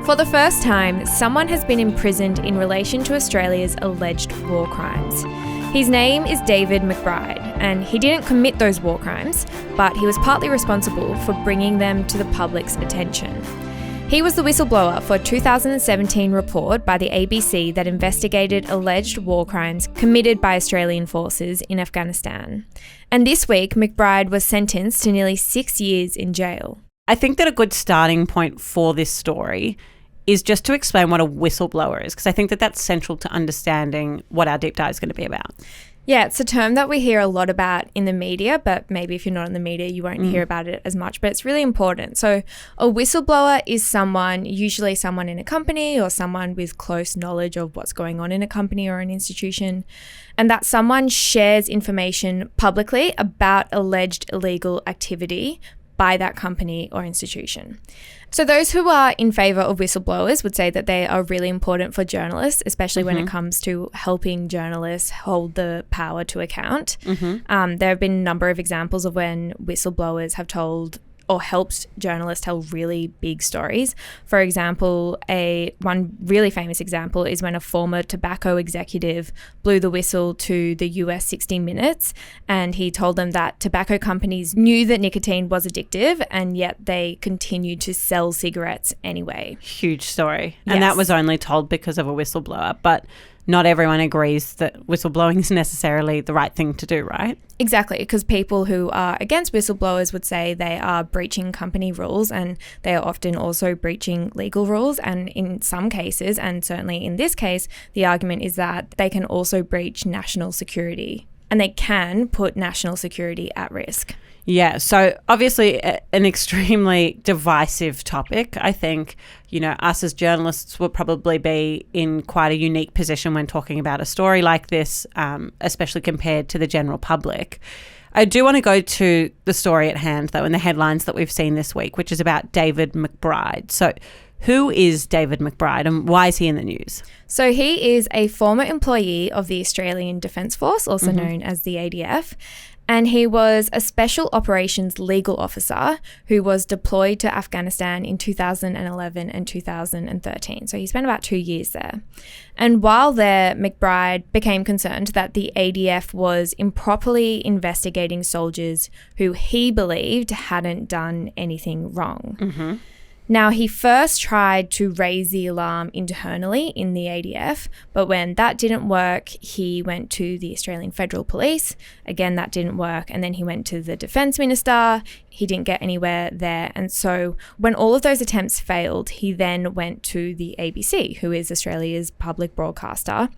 For the first time, someone has been imprisoned in relation to Australia's alleged war crimes. His name is David McBride, and he didn't commit those war crimes, but he was partly responsible for bringing them to the public's attention. He was the whistleblower for a 2017 report by the ABC that investigated alleged war crimes committed by Australian forces in Afghanistan. And this week, McBride was sentenced to nearly 6 years in jail. I think that a good starting point for this story is just to explain what a whistleblower is, because I think that that's central to understanding what our deep dive is going to be about. Yeah, it's a term that we hear a lot about in the media, but maybe if you're not in the media, you won't hear about it as much, but it's really important. So a whistleblower is usually someone in a company or someone with close knowledge of what's going on in a company or an institution, and that someone shares information publicly about alleged illegal activity by that company or institution. So those who are in favour of whistleblowers would say that they are really important for journalists, especially when it comes to helping journalists hold the power to account. There have been a number of examples of when whistleblowers have told or helped journalists tell really big stories. For example, one really famous example is when a former tobacco executive blew the whistle to the US 60 Minutes, and he told them that tobacco companies knew that nicotine was addictive and yet they continued to sell cigarettes anyway. Huge story. And that was only told because of a whistleblower, but not everyone agrees that whistleblowing is necessarily the right thing to do, right? Exactly, because people who are against whistleblowers would say they are breaching company rules, and they are often also breaching legal rules. And in some cases, and certainly in this case, the argument is that they can also breach national security, and they can put national security at risk. Yeah, so obviously an extremely divisive topic. I think, us as journalists will probably be in quite a unique position when talking about a story like this, especially compared to the general public. I do want to go to the story at hand, though, and the headlines that we've seen this week, which is about David McBride. So who is David McBride and why is he in the news? So he is a former employee of the Australian Defence Force, also known as the ADF. And he was a special operations legal officer who was deployed to Afghanistan in 2011 and 2013. So he spent about 2 years there. And while there, McBride became concerned that the ADF was improperly investigating soldiers who he believed hadn't done anything wrong. Now, he first tried to raise the alarm internally in the ADF, but when that didn't work, he went to the Australian Federal Police. Again, that didn't work. And then he went to the Defence Minister. He didn't get anywhere there. And so when all of those attempts failed, he then went to the ABC, who is Australia's public broadcaster.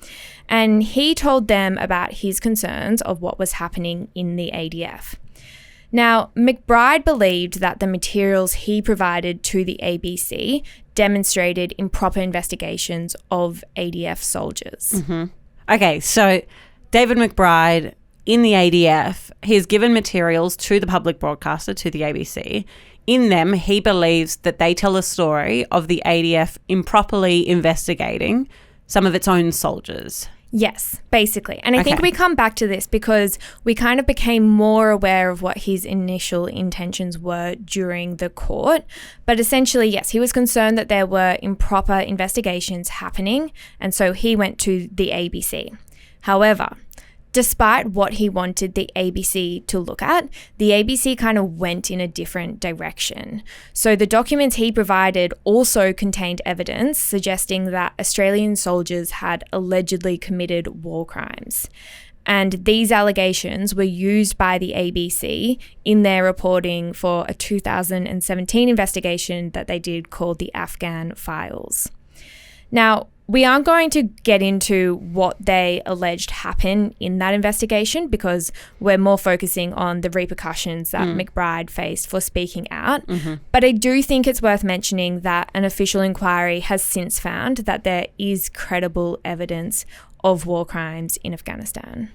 And he told them about his concerns of what was happening in the ADF. Now, McBride believed that the materials he provided to the ABC demonstrated improper investigations of ADF soldiers. Okay, so David McBride in the ADF, he has given materials to the public broadcaster, to the ABC. In them, he believes that they tell a story of the ADF improperly investigating some of its own soldiers. Yes, basically. And I think we come back to this because we kind of became more aware of what his initial intentions were during the court. But essentially, yes, he was concerned that there were improper investigations happening. And so he went to the ABC. However, despite what he wanted the ABC to look at, the ABC kind of went in a different direction. So the documents he provided also contained evidence suggesting that Australian soldiers had allegedly committed war crimes. And these allegations were used by the ABC in their reporting for a 2017 investigation that they did called the Afghan Files. Now, we aren't going to get into what they alleged happened in that investigation because we're more focusing on the repercussions that McBride faced for speaking out. But I do think it's worth mentioning that an official inquiry has since found that there is credible evidence of war crimes in Afghanistan.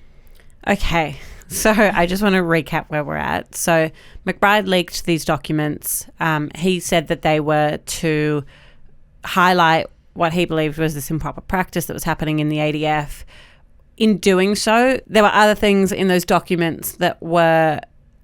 Okay, so I just want to recap where we're at. So McBride leaked these documents. He said that they were to highlight what he believed was this improper practice that was happening in the ADF. In doing so, there were other things in those documents that were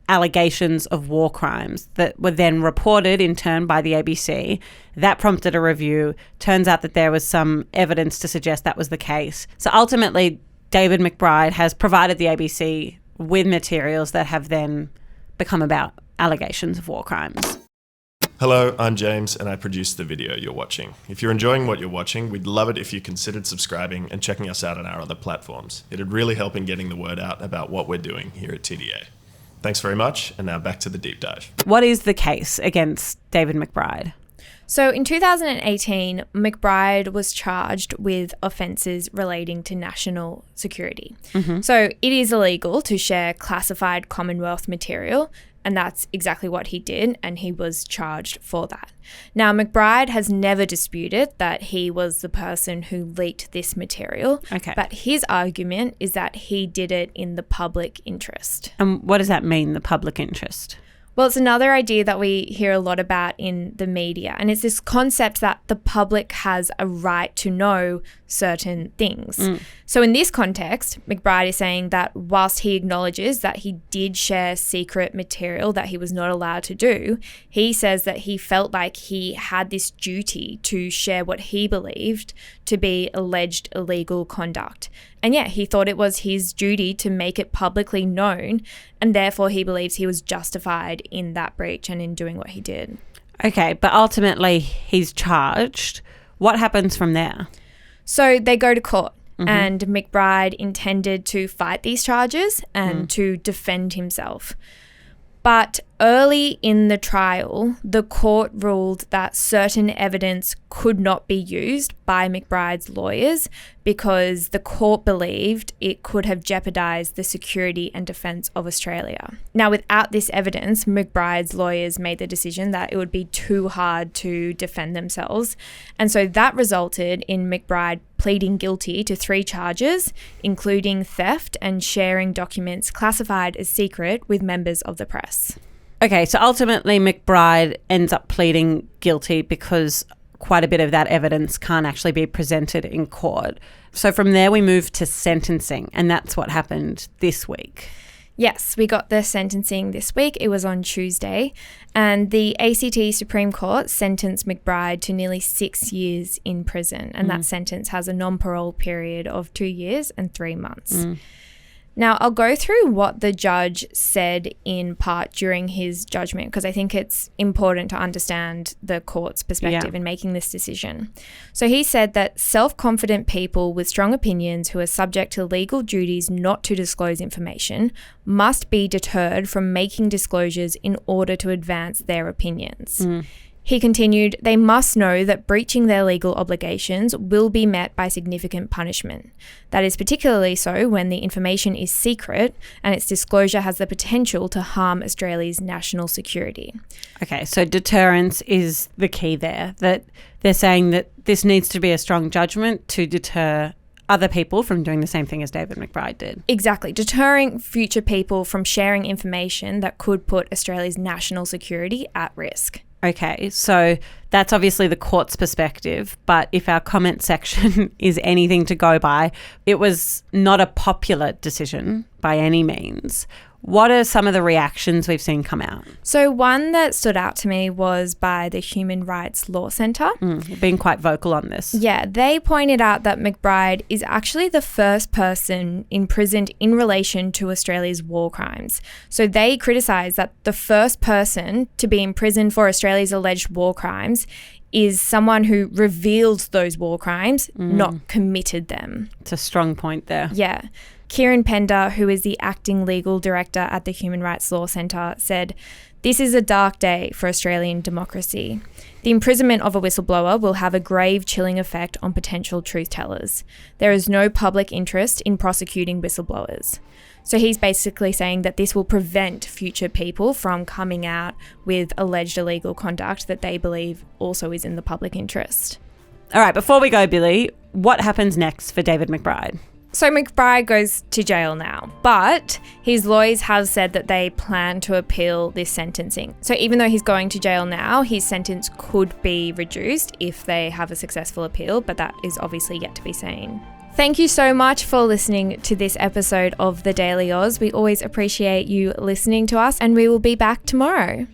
allegations of war crimes that were then reported in turn by the ABC. That prompted a review. Turns out that there was some evidence to suggest that was the case. So ultimately, David McBride has provided the ABC with materials that have then become about allegations of war crimes. Hello, I'm James and I produced the video you're watching. If you're enjoying what you're watching, we'd love it if you considered subscribing and checking us out on our other platforms. It'd really help in getting the word out about what we're doing here at TDA. Thanks very much, and now back to the deep dive. What is the case against David McBride? So in 2018, McBride was charged with offences relating to national security. So it is illegal to share classified Commonwealth material, and that's exactly what he did, and he was charged for that. Now, McBride has never disputed that he was the person who leaked this material, but his argument is that he did it in the public interest. And what does that mean, the public interest? Well, it's another idea that we hear a lot about in the media, and it's this concept that the public has a right to know certain things. So in this context, McBride is saying that whilst he acknowledges that he did share secret material that he was not allowed to do, he says that he felt like he had this duty to share what he believed to be alleged illegal conduct. And yeah, he thought it was his duty to make it publicly known, and therefore he believes he was justified in that breach and in doing what he did. Okay, but ultimately he's charged. What happens from there? So they go to court, and McBride intended to fight these charges and to defend himself. But early in the trial, the court ruled that certain evidence could not be used by McBride's lawyers because the court believed it could have jeopardized the security and defense of Australia. Now, without this evidence, McBride's lawyers made the decision that it would be too hard to defend themselves. And so that resulted in McBride pleading guilty to 3 charges, including theft and sharing documents classified as secret with members of the press. Okay, so ultimately McBride ends up pleading guilty because quite a bit of that evidence can't actually be presented in court. So from there we move to sentencing, and that's what happened this week. Yes, we got the sentencing this week. It was on Tuesday, and the ACT Supreme Court sentenced McBride to nearly 6 years in prison, and that sentence has a non-parole period of 2 years and 3 months. Now, I'll go through what the judge said in part during his judgment, because I think it's important to understand the court's perspective in making this decision. So he said that self-confident people with strong opinions who are subject to legal duties not to disclose information must be deterred from making disclosures in order to advance their opinions. He continued, they must know that breaching their legal obligations will be met by significant punishment. That is particularly so when the information is secret and its disclosure has the potential to harm Australia's national security. Okay, so deterrence is the key there, that they're saying that this needs to be a strong judgment to deter other people from doing the same thing as David McBride did. Exactly. Deterring future people from sharing information that could put Australia's national security at risk. Okay, so that's obviously the court's perspective, but if our comment section is anything to go by, it was not a popular decision by any means. What are some of the reactions we've seen come out? So one that stood out to me was by the Human Rights Law Centre. Being quite vocal on this. Yeah, they pointed out that McBride is actually the first person imprisoned in relation to Australia's war crimes. So they criticised that the first person to be imprisoned for Australia's alleged war crimes is someone who revealed those war crimes, not committed them. It's a strong point there. Yeah. Kieran Pender, who is the acting legal director at the Human Rights Law Centre, said, "This is a dark day for Australian democracy. The imprisonment of a whistleblower will have a grave chilling effect on potential truth tellers. There is no public interest in prosecuting whistleblowers." So he's basically saying that this will prevent future people from coming out with alleged illegal conduct that they believe also is in the public interest. All right, before we go, Billy, what happens next for David McBride? So McBride goes to jail now, but his lawyers have said that they plan to appeal this sentencing. So even though he's going to jail now, his sentence could be reduced if they have a successful appeal, but that is obviously yet to be seen. Thank you so much for listening to this episode of the Daily Aus. We always appreciate you listening to us, and we will be back tomorrow.